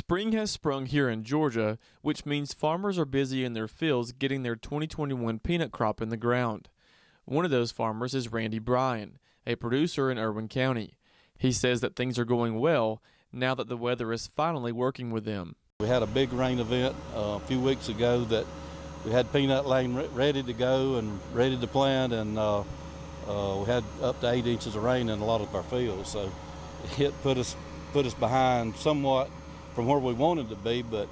Spring has sprung here in Georgia, which means farmers are busy in their fields getting their 2021 peanut crop in the ground. One of those farmers is Randy Bryan, a producer in Irwin County. He says that things are going well now that the weather is finally working with them. We had a big rain event a few weeks ago that we had peanut lane ready to go and ready to plant, and we had up to 8 inches of rain in a lot of our fields. So it put us behind somewhat from where we wanted to be, but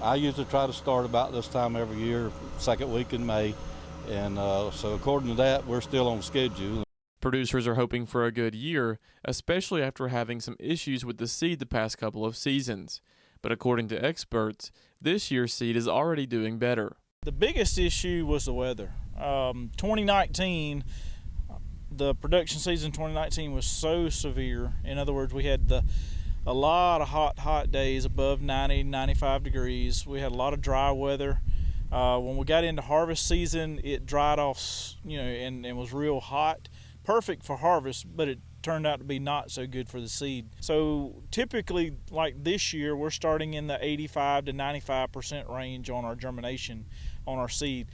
I usually try to start about this time every year, second week in May, and so according to that, we're still on schedule. Producers are hoping for a good year, especially after having some issues with the seed the past couple of seasons. But according to experts, this year's seed is already doing better. The biggest issue was the weather. 2019, the production season 2019 was so severe. In other words, we had a lot of hot days above 90, 95 degrees. We had a lot of dry weather. When we got into harvest season, it dried off, and was real hot. Perfect for harvest, but it turned out to be not so good for the seed. So typically, like this year, we're starting in the 85 to 95% range on our germination on our seed.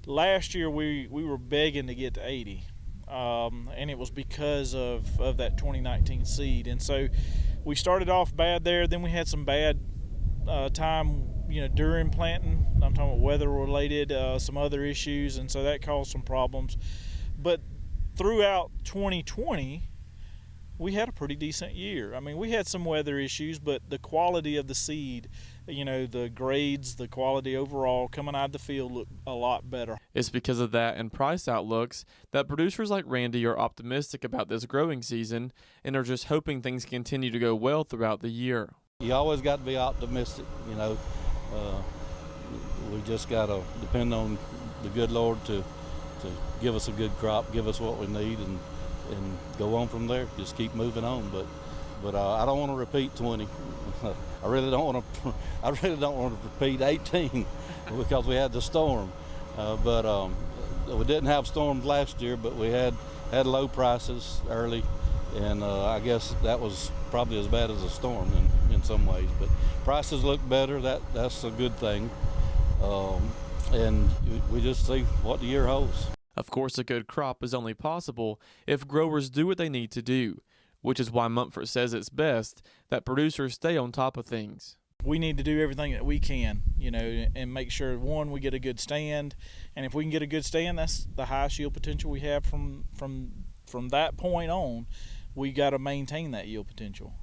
Last year, we were begging to get to 80, and it was because of that 2019 seed. And so we started off bad there. Then we had some bad time, during planting. I'm talking about weather related, some other issues, and so that caused some problems. But throughout 2020, we had a pretty decent year. I mean, we had some weather issues, but the quality of the seed, the grades, the quality overall coming out of the field looked a lot better. It's because of that and price outlooks that producers like Randy are optimistic about this growing season and are just hoping things continue to go well throughout the year. You always got to be optimistic, we just got to depend on the good Lord to give us a good crop, give us what we need, and go on from there. Just keep moving on. But I don't want to repeat 20. I really don't want to repeat 18 because we had the storm. But we didn't have storms last year, but we had low prices early, and I guess that was probably as bad as a storm in some ways. But prices look better. That's a good thing. And we just see what the year holds. Of course, a good crop is only possible if growers do what they need to do, which is why Mumford says it's best that producers stay on top of things. We need to do everything that we can, and make sure, one, we get a good stand. And if we can get a good stand, that's the highest yield potential we have from that point on. We got to maintain that yield potential.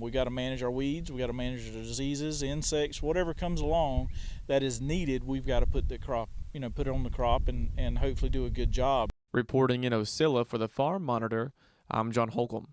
We got to manage our weeds. We got to manage the diseases, insects, whatever comes along that is needed. We've got to put the crop, put it on the crop and hopefully do a good job. Reporting in Ocilla for the Farm Monitor, I'm John Holcomb.